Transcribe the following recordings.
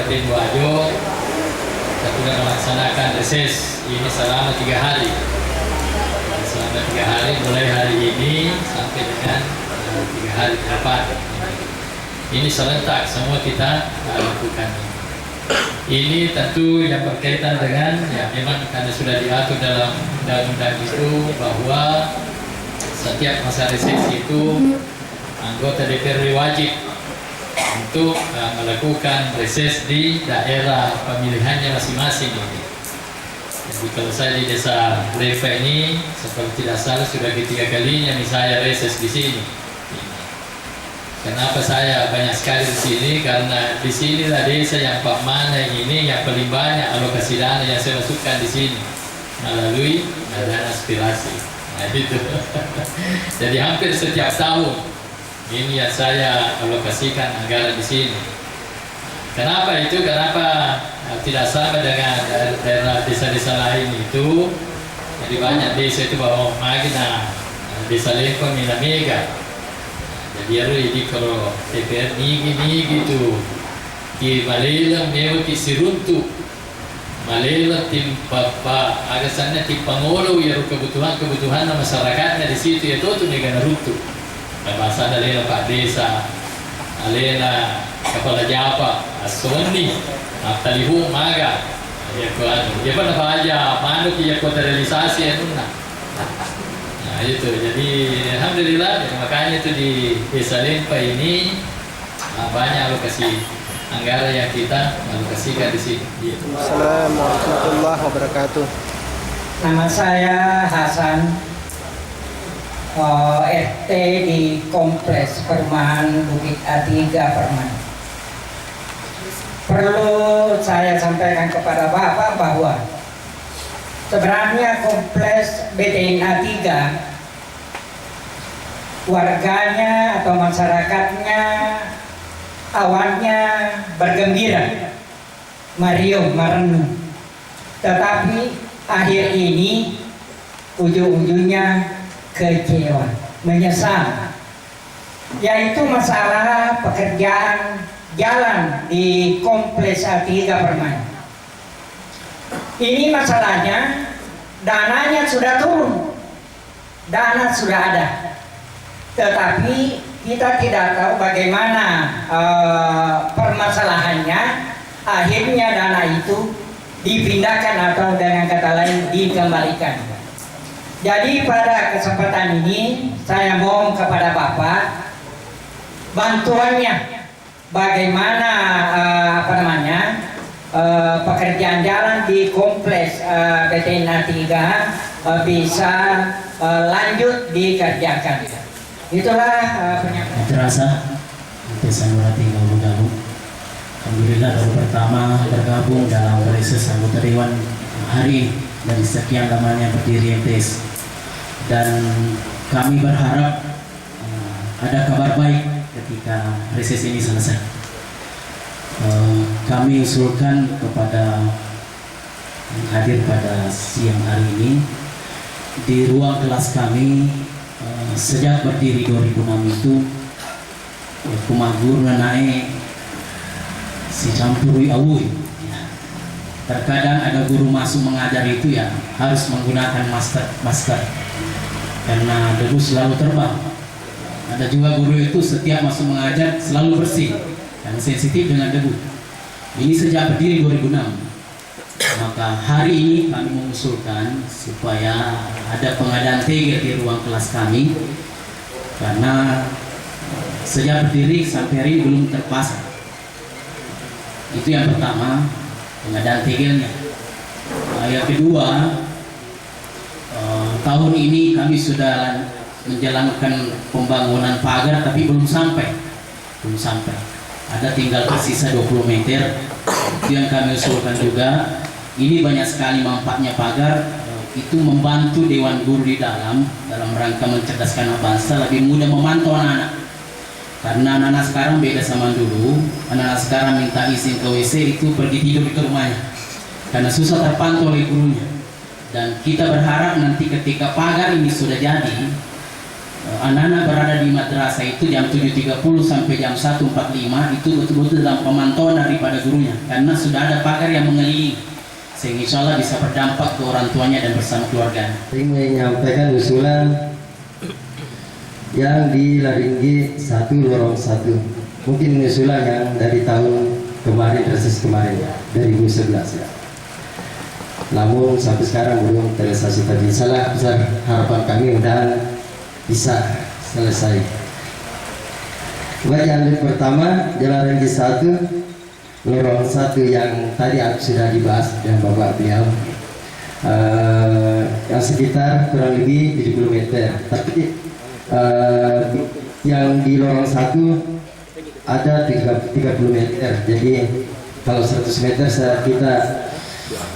Kabupaten Buajo sudah melaksanakan reses ini selama 3 hari. Selama 3 hari mulai hari ini sampai dengan 3 hari ke depan. Ini serentak semua kita lakukan. Ini tentu yang berkaitan dengan memang karena sudah diatur dalam undang-undang itu bahwa setiap masa reses itu anggota DPRD wajib untuk melakukan reses di daerah pemilihannya masing-masing. Jadi kalau saya di desa Lepa ini seperti tidak salah sudah ketiga kalinya misalnya reses di sini. Kenapa saya banyak sekali di sini? Karena di sinilah desa yang Pak Mana ini yang paling banyak alokasi dana yang saya masukkan di sini melalui dana aspirasi. Nah itu. Jadi hampir setiap tahun ini yang saya alokasikan anggaran di sini. Kenapa itu? Kenapa tidak sama dengan daerah desa-desa lain itu? Jadi banyak desa itu bawa magna, desa Lempang, Minamega. Jadi di kalau DPR nigi gitu, di Malela mewa di Siruntu, Malela tim Papa, agasannya tim Pangolo ya kebutuhan masyarakatnya di situ ya tuh negara runtuh. Bahasa alena Pak Desa, alena Kepala Japa, Asoni, Talihu Maga, ya kan, dia pernah aja, manuk ya kota realisasi ya tuh. Nah itu, jadi alhamdulillah, makanya itu di Desa Lempa ini banyak alokasi anggaran yang kita alokasikan di sini. Assalamualaikum warahmatullahi wabarakatuh. Nama saya Hasan, RT di Kompleks Perumahan Bukit A3 Permai. Perlu saya sampaikan kepada Bapak bahwa sebenarnya Kompleks BTN A3 warganya atau masyarakatnya awalnya bergembira, meriuh, merenung. Tetapi akhir ini ujung-ujungnya kecewa, menyesal, yaitu masalah pekerjaan jalan di Kompleks A3 Permai. Ini masalahnya, dananya sudah turun, dana sudah ada, tetapi kita tidak tahu bagaimana permasalahannya. Akhirnya dana itu dipindahkan atau dengan kata lain dikembalikan. Jadi pada kesempatan ini saya mohon kepada Bapak bantuannya, bagaimana pekerjaan jalan di Kompleks BTN A3 bisa lanjut dikerjakan. Itulah penyampaian. Terasa Desa Nurati Galuh. Alhamdulillah baru pertama bergabung dalam reses anggota Dewan hari dari sekian lamanya berdiri MTS, dan kami berharap ada kabar baik ketika reses ini selesai. Kami usulkan kepada hadir pada siang hari ini di ruang kelas kami. Sejak berdiri 2006 itu kumagur naik si campuri awui. Terkadang ada guru masuk mengajar itu ya harus menggunakan masker karena debu selalu terbang. Ada juga guru itu setiap masuk mengajar selalu bersih karena sensitif dengan debu. Ini sejak berdiri 2006. Maka hari ini kami mengusulkan supaya ada pengadaan tegel di ruang kelas kami, karena sejak berdiri sampai hari ini belum terpasang. Itu yang pertama, pengadaan tegelnya. Yang kedua, tahun ini kami sudah menjalankan pembangunan pagar tapi belum sampai. Ada tinggal tersisa 20 meter. Itu yang kami usulkan juga. Ini banyak sekali manfaatnya pagar, itu membantu Dewan Guru di dalam rangka mencerdaskan anak bangsa, lebih mudah memantau anak-anak. Karena anak-anak sekarang beda sama dulu. Anak-anak sekarang minta izin ke WC itu pergi tidur di rumahnya karena susah terpantau oleh gurunya. Dan kita berharap nanti ketika pagar ini sudah jadi, anak-anak berada di madrasah itu jam 7.30 sampai jam 1.45 itu betul-betul dalam pemantauan daripada gurunya, karena sudah ada pagar yang mengelilingi, sehingga insya Allah bisa berdampak ke orang tuanya dan bersama keluarganya. Saya menyampaikan usulan yang di Laringgi 1 lorong 1, mungkin usulan yang dari tahun kemarin, reses kemarin ya, 2011 ya. Namun sampai sekarang belum terrealisasi. Tadi salah besar harapan kami mudah bisa selesai. Baik, yang pertama Jalan Laringgi 1 lorong 1 yang tadi sudah dibahas dengan Bapak beliau, yang sekitar kurang lebih 70 meter. Tapi yang di lorong 1 ada 30 meter. Jadi kalau 100 meter kita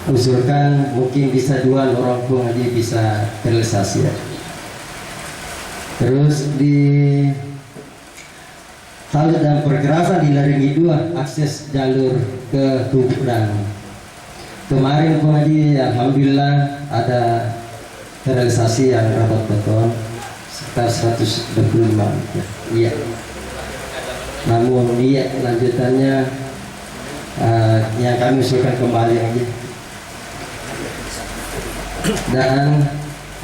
usulkan mungkin bisa 2 lorong pun aja bisa terrealisasi ya. Terus di salut dan perkerasan di Laringgi 2 akses jalur ke kuburan. Kemarin pun aja alhamdulillah ada terrealisasi yang rapat beton sekitar 125 meter. Iya. Namun iya lanjutannya yang kami usulkan kembali aja. Dan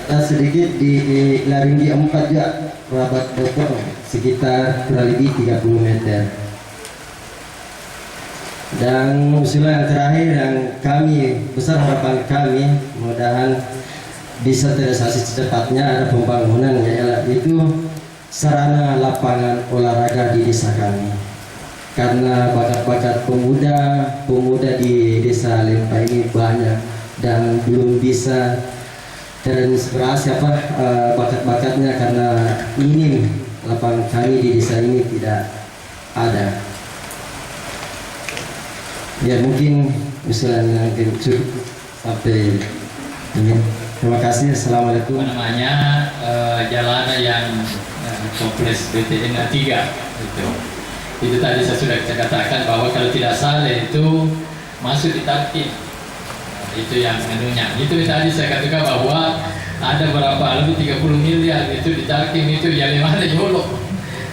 ada sedikit di Laringgi 4 ya rabat beton sekitar kurang lebih 30 meter. Dan usulan yang terakhir yang kami besar harapan kami mudah-mudahan bisa terrealisasi secepatnya ada pembangunan yaitu sarana lapangan olahraga di desa kami. Karena bakat-bakat pemuda di desa Lempa ini banyak dan belum bisa terinspirasi bakat-bakatnya karena minim lapangan kami di desa ini tidak ada. Ya mungkin usulan yang cukup sampai ini. Terima kasih. Assalamualaikum. Namanya jalanan yang kompleks BTN 3 itu tadi saya sudah katakan bahwa kalau tidak salah itu masuk di tarkib. Itu yang menunya. Itu tadi saya katakan bahwa ada berapa lebih 30 miliar itu di tarkib itu yang mana nyolok.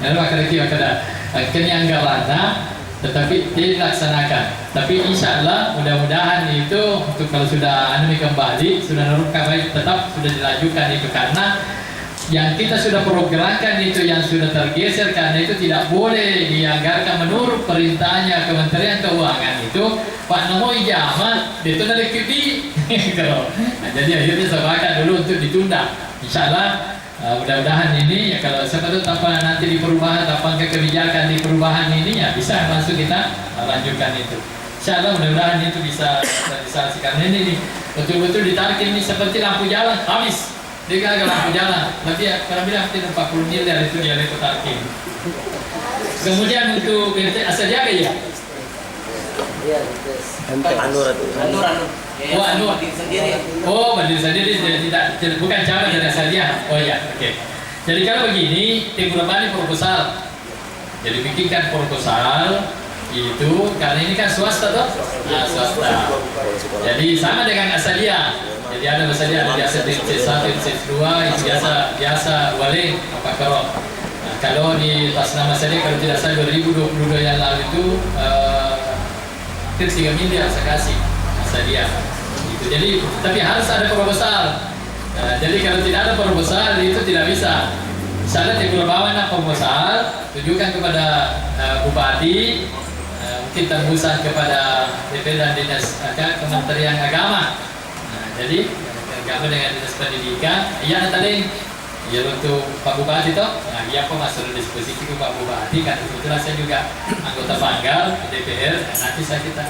Lalu kira-kira kenyanggalannya tetapi dilaksanakan. Tapi insya Allah mudah-mudahan itu untuk kalau sudah kembali sudah nurunkan baik tetap sudah dilanjutkan itu karena yang kita sudah programkan itu yang sudah tergeser karena itu tidak boleh dianggarkan menurut perintahnya Kementerian Keuangan itu Pak Namo Ijamat itu dari QB nah, jadi akhirnya sepakat dulu untuk ditunda. Insya Allah mudah-mudahan ini ya kalau seperti tanpa nanti di perubahan tanpa kebijakan di perubahan ini ya bisa langsung kita lanjutkan itu. Insya Allah mudah-mudahan itu bisa realisasi karena ini betul-betul ditarik ini seperti lampu jalan habis. Dia gagal lampu jalan, tapi ya kurang lebih hampir 40 miliar itu dia lewat tarkim. Kemudian untuk BT asal jaga ya? Anur. Oh Anur. Oh berdiri sendiri tidak bukan cabang dari asal dia. Oh ya, oke. Jadi kalau begini, tim Bani proposal. Jadi bikinkan proposal itu karena ini kan swasta toh, nah, swasta. Jadi sama dengan asalia. Jadi ada misalnya ada biasa C1, C2 itu biasa wale apa kalau kalau di pas nama saya kalau tidak salah 2022 yang lalu itu hampir 3 miliar saya kasih dia itu. Jadi tapi harus ada proposal. Jadi kalau tidak ada proposal itu tidak bisa. Misalnya di Pulau proposal tunjukkan kepada bupati, mungkin tembusan kepada DPR dan dinas Kementerian Agama. Jadi agama dengan dinas pendidikan, iya tadi ya untuk Pak Bupati toh, nah iya kok masuk diskusi ke Pak Bupati kan kebetulan saya juga anggota Banggal DPR, nanti saya kita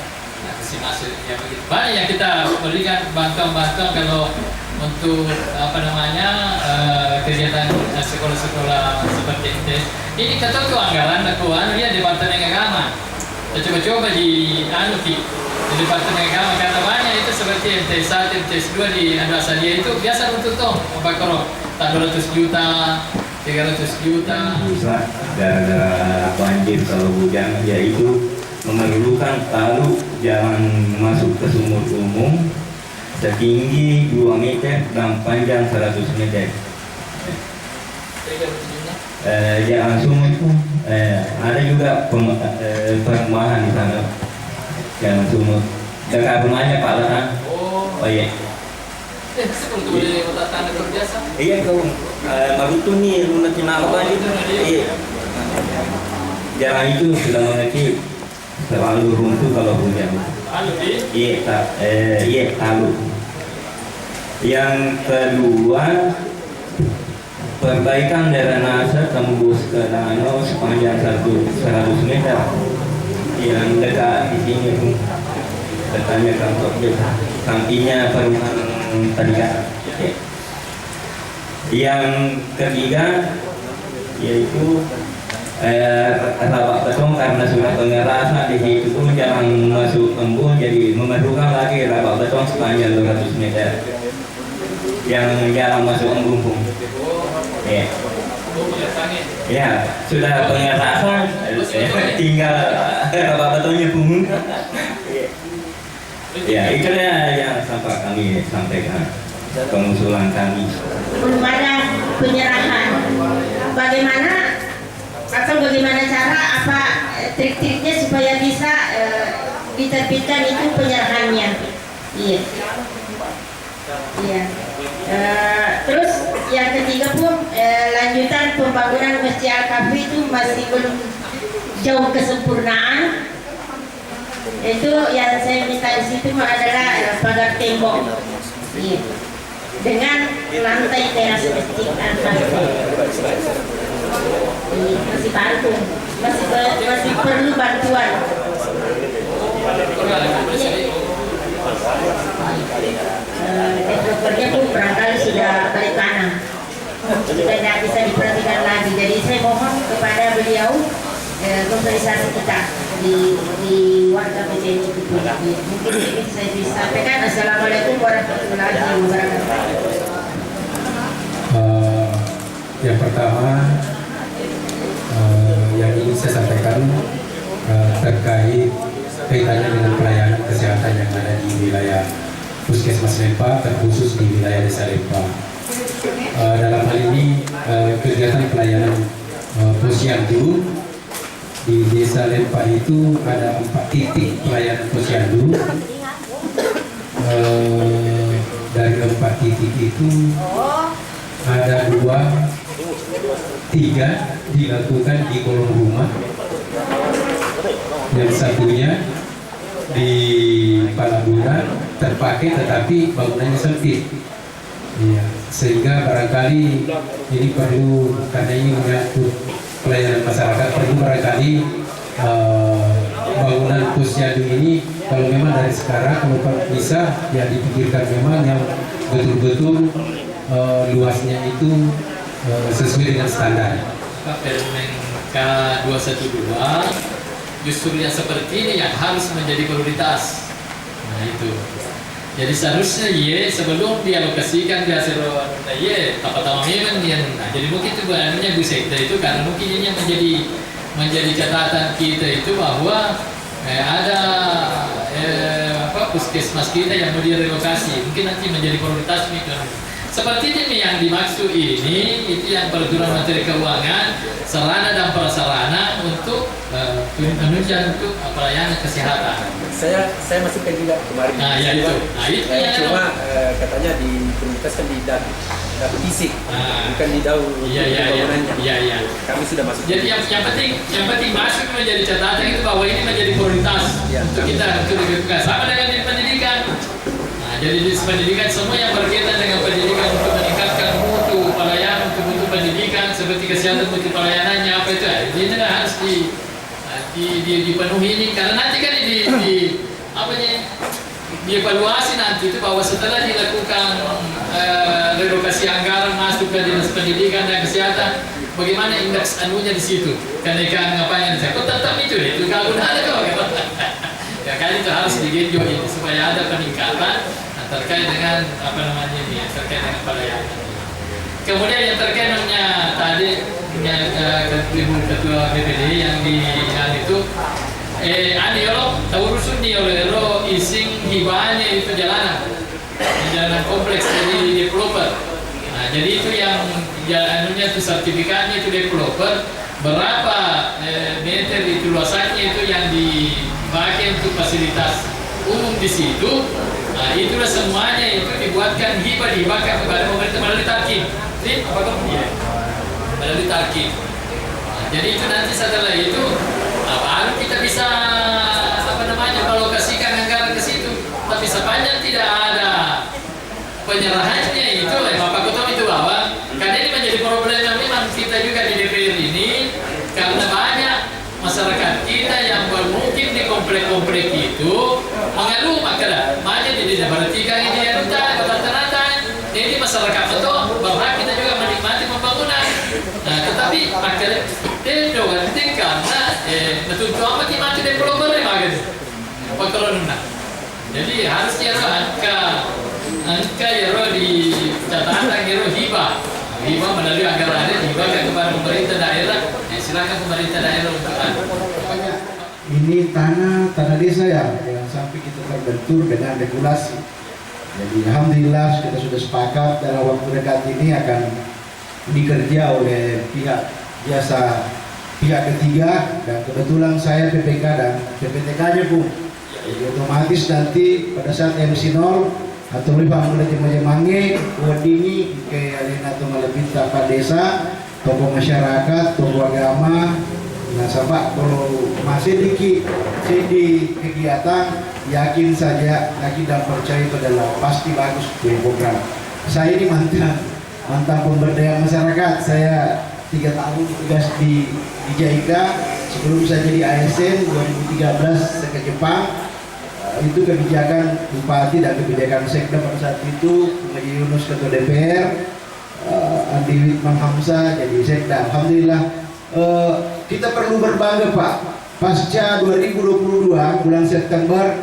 kasih masuk ya begitu. Banyak yang kita berikan bantuan-bantuan kalau untuk apa namanya kegiatan sekolah-sekolah seperti itu. Ini kata tuh anggaran keuangan ya Departemen Agama. Kita coba di di Departemen Agama karena banyak itu seperti MT1, MT2 di Asalia itu biasa untuk toh apa kalau 200 juta, 300 juta. Gara-gara banjir kalau hujan yaitu memerlukan talu jalan masuk ke sumur umum setinggi 2 meter dan panjang 100 meter. Jalan Sumut itu ada juga perumahan di sana. Jalan Sumut. Dekat rumahnya Pak Lana. Oh iya. Seperti boleh kota tanah berjasa. Iya kau. Marutu nih rumah Kinalaba itu. Iya. Jalan itu sudah mengecil. Terlalu runtuh kalau hujan. Iya, tahu. Yang kedua, perbaikan drainase tembus ke danau sepanjang 100 meter yang dekat di sini tuh, katanya kantor desa, sampingnya perumahan tadikan. Yang ketiga yaitu rawa beton karena sudah pengerasan di situ tuh jangan masuk embun, jadi memerlukan lagi rawa beton sepanjang 200 meter yang jarang masuk embun pun. Ya, sudah pengerasan, tinggal rawa betonnya pun. Ya, itulah yang sampai kami sampaikan pengusulan kami. Belum ada penyerahan. Bagaimana cara trik-triknya supaya bisa diterbitkan itu penyerahannya. Iya. Iya. Terus yang ketiga pun lanjutan pembangunan Masjid Al-Kahfi itu masih belum jauh kesempurnaan. Itu yang saya minta di situ adalah pagar tembok. Iya. Dengan lantai teras Masjid Al-Kahfi. Masih bantu, masih perlu bantuan. Developernya pun barangkali sudah balik kanan, sudah tidak bisa diperhatikan lagi. Jadi saya mohon kepada beliau mobilisasi kita di warga PCN itu. Mungkin ini saya bisa sampaikan. Assalamualaikum warahmatullahi wabarakatuh. Yang pertama yang ingin saya sampaikan terkait kaitannya dengan pelayanan kesehatan yang ada di wilayah Puskesmas Lempa, terkhusus di wilayah Desa Lempa. Dalam hal ini kegiatan pelayanan posyandu di Desa Lempa itu ada 4 titik pelayanan posyandu. Dari 4 titik itu ada 3 dilakukan di kolong rumah, yang satunya di Palaguna terpakai tetapi bangunannya sempit. Ya, sehingga barangkali ini perlu, karena ini menyangkut pelayanan masyarakat, perlu barangkali bangunan posyandu ini kalau memang dari sekarang kalau bisa ya dipikirkan memang yang betul-betul luasnya itu sesuai dengan standar. Permen K212 justru yang seperti ini yang harus menjadi prioritas. Nah itu. Jadi seharusnya sebelum dialokasikan di hasil apa memang dia. Nah, jadi mungkin itu banyak Bu Sekda itu karena mungkin ini yang menjadi catatan kita itu bahwa ada puskesmas kita yang mau direlokasi, mungkin nanti menjadi prioritas nih. Seperti ini yang dimaksud ini, itu yang peraturan materi keuangan, sarana dan prasarana untuk penunjang untuk pelayanan kesehatan. Saya masih juga kemarin. Nah, ya itu. Nah, itu ya. Cuma katanya diprioritaskan di dapur fisik, bukan di daun bangunannya. Iya. Kami sudah masuk. Jadi yang penting masuk menjadi catatan itu bahwa ini menjadi prioritas untuk kita lakukan sama dengan di pendidikan. Jadi di pendidikan semua yang berkaitan dengan pendidikan untuk meningkatkan mutu pelayanan, untuk mutu pendidikan seperti kesehatan mutu pelayanannya apa itu, ini harus dipenuhi ini karena nanti kan dievaluasi nanti itu bahwa setelah dilakukan relokasi anggaran masuk ke dinas pendidikan dan kesehatan, bagaimana indeks anunya di situ, kenaikan apanya di situ, tetap itu kalau ada kok. Ya kan itu harus digenjot ini supaya ada peningkatan terkait dengan terkait dengan pelayanan. Kemudian yang terkait dengan tadi ketua BPD yang itu tahu rusun di oleh ising hibahnya itu jalanan kompleks dari developer. Nah, jadi itu yang anunya itu sertifikatnya itu developer berapa meter itu luasannya itu yang dipakai untuk fasilitas umum di situ. Nah, itulah semuanya itu dibuatkan dibahkan kepada pemerintah melalui tarkib. Ini apa kemudian? Melalui tarkib. Nah, jadi itu nanti setelah itu baru kita bisa alokasikan anggaran ke situ. Tapi sepanjang tidak ada penyerahannya itu, Bapak Ketua itu bahwa karena ini menjadi problem yang memang kita juga di DPR ini, karena banyak masyarakat kita yang bermukim di komplek-komplek itu mengeluh maka banyak di desa Baratikan ini ya rata-rata jadi masyarakat itu berhak kita juga menikmati pembangunan. Nah, tetapi akhirnya dia ganti karena betul amat dimati developer gitu. Nah, jadi harusnya angka ya di catatan hibah melalui anggaran dibahkan kepada pemerintah daerah. Silakan pemerintah daerah untuk ini tanah desa ya, yang sampai kita terbentur dengan regulasi. Jadi alhamdulillah kita sudah sepakat dalam waktu dekat ini akan dikerja oleh pihak ketiga, dan kebetulan saya PPK dan PPTK-nya pun. Jadi otomatis nanti pada saat MC0 atau lebih Mange, Wadini, kayak Alina atau Malapita Pak Desa, tokoh masyarakat, tokoh agama. Nah, sahabat kalau masih di kegiatan, yakin saja, yakin dan percaya adalah pasti bagus program. Saya ini mantan pemberdayaan masyarakat. Saya 3 tahun tugas di JIK. Sebelum saya jadi ASN 2013 saya ke Jepang. Itu kebijakan Bupati dan kebijakan Sekda pada saat itu, Haji Yunus ketua DPR, Andi Witman Hamzah jadi Sekda. Alhamdulillah kita perlu berbangga Pak. Pasca 2022 bulan September,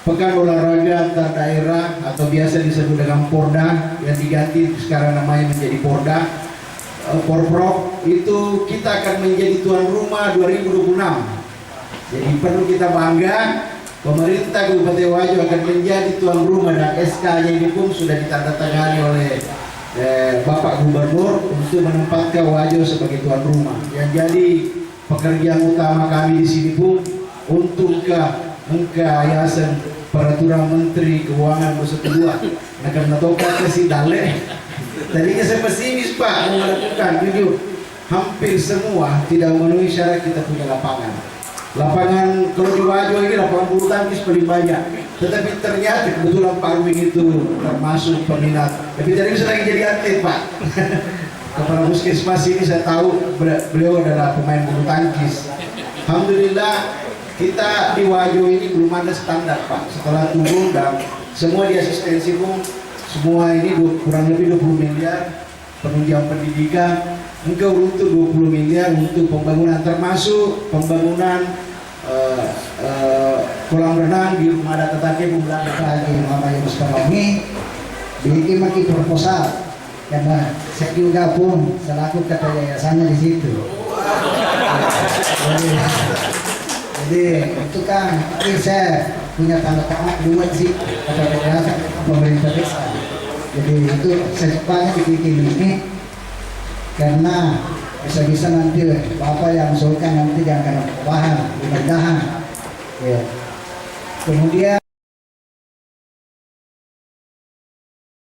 Pekan Olahraga Antar Daerah atau biasa disebut dengan Porda yang diganti sekarang namanya menjadi Porda, Porprov, itu kita akan menjadi tuan rumah 2026. Jadi perlu kita bangga. Pemerintah Kabupaten Wajo akan menjadi tuan rumah dan SK-nya ini pun sudah ditandatangani oleh Bapak Gubernur untuk menempatkan Wajo sebagai tuan rumah. Yang jadi pekerjaan utama kami di sini pun untuk yayasan peraturan Menteri Keuangan Bersatu nah, karena tokat kasih dale. Tadinya saya pesimis Pak mau melakukan, jujur hampir semua tidak memenuhi syarat. Kita punya lapangan kalau di Wajo ini lapangan bulu tangkis paling banyak, tetapi ternyata kebetulan Pak Arwin itu termasuk peminat. Tapi tadi saya lagi jadi atlet Pak. Kepala Puskesmas ini saya tahu beliau adalah pemain bulu tangkis. Alhamdulillah kita di Wajo ini belum ada standar Pak. Setelah turun dan semua di asistensi pun semua ini kurang lebih 20 miliar penunjang pendidikan. Engkau untuk 20 miliar untuk pembangunan termasuk pembangunan kolam renang di rumah adat tetangga Bumbulan lagi Mama yang Sekarwangi bikin lagi proposal karena saya juga pun selaku ketua yayasannya di situ. Jadi itu kan saya punya tanda tangan dua sih ketua yayasan pemerintah desa. Jadi itu secepatnya dibikin ini karena bisa-bisa nanti Bapak yang usulkan nanti jangan kena perubahan, mudah-mudahan. Ya. Kemudian